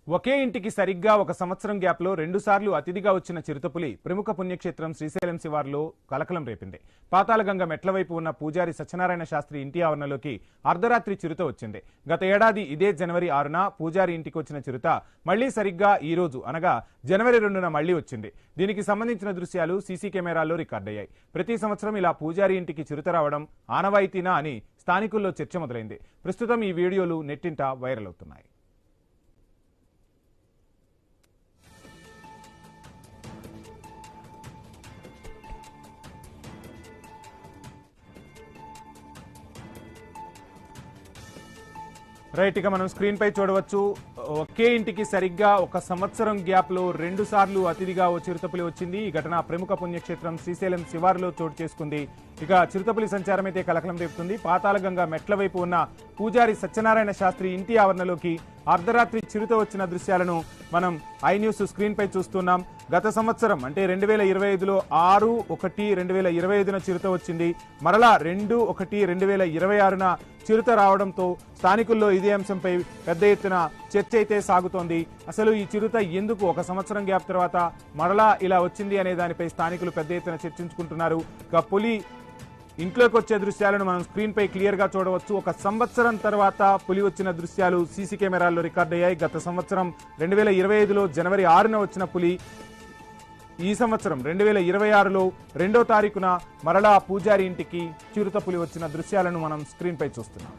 ఒకే ఇంటికి సరిగ్గా ఒక సంవత్సరం గ్యాప్లో రెండుసార్లు అతిథిగా వచ్చిన చిరుతపులి ప్రముఖ పుణ్యక్షేత్రం శ్రీశైలం శివార్లో కలకలం రేపింది. పాతాళగంగ మెట్ల వైపు ఉన్న పూజారి సత్యనారాయణ శాస్త్రి ఇంటి ఆవరణలోకి అర్ధరాత్రి చిరుత వచ్చింది. గత ఏడాది ఇదే జనవరి 6న పూజారి ఇంటికి వచ్చిన చిరుత మళ్లీ సరిగ్గా ఈ రోజు అనగా జనవరి 2న మళ్లీ వచ్చింది. దీనికి సంబంధించిన దృశ్యాలు సీసీ కెమెరాల్లో రికార్డయ్యాయి. ప్రతి సంవత్సరం ఇలా పూజారి ఇంటికి చిరుత రావడం ఆనవాయితీనా అని స్థానికుల్లో చర్చ మొదలైంది. ప్రస్తుతం ఈ వీడియోలు నెట్టింట వైరల్ అవుతున్నాయి. రైట్, ఇక మనం స్క్రీన్ పై చూడవచ్చు. ఒకే ఇంటికి సరిగ్గా ఒక సంవత్సరం గ్యాప్ లో 2 సార్లు అతిథిగా ఓ చిరుతపులి వచ్చింది. ఈ ఘటన ప్రముఖ పుణ్యక్షేత్రం శ్రీశైలం శివారులో చోటు చేసుకుంది. ఇక చిరుతపులి సంచారం అయితే కలకలం రేపుతుంది. పాతాళగంగ మెట్ల వైపు ఉన్న పూజారి సత్యనారాయణ శాస్త్రి ఇంటి ఆవరణలోకి అర్ధరాత్రి చిరుత వచ్చిన దృశ్యాలను మనం ఐ న్యూస్ స్క్రీన్ పై చూస్తున్నాం. గత సంవత్సరం అంటే 2025లో 6/1/2025న చిరుత వచ్చింది. మరలా 2/1/2026న చిరుత రావడంతో స్థానికుల్లో ఇదే అంశంపై పెద్ద ఎత్తున చర్చ అయితే సాగుతోంది. అసలు ఈ చిరుత ఎందుకు ఒక సంవత్సరం గ్యాప్ తర్వాత మరలా ఇలా వచ్చింది అనే దానిపై స్థానికులు పెద్ద ఎత్తున చర్చించుకుంటున్నారు. ఇక పులి ఇంట్లోకి వచ్చే దృశ్యాలను మనం స్క్రీన్ పై క్లియర్ గా చూడవచ్చు. ఒక సంవత్సరం తర్వాత పులి వచ్చిన దృశ్యాలు సీసీ కెమెరాల్లో రికార్డ్ అయ్యాయి. గత సంవత్సరం 2025లో జనవరి 6న వచ్చిన పులి ఈ సంవత్సరం 2026లో 2వ తారీఖున మరలా పూజారి ఇంటికి చిరుత పులి వచ్చిన దృశ్యాలను మనం స్క్రీన్ పై చూస్తున్నాం.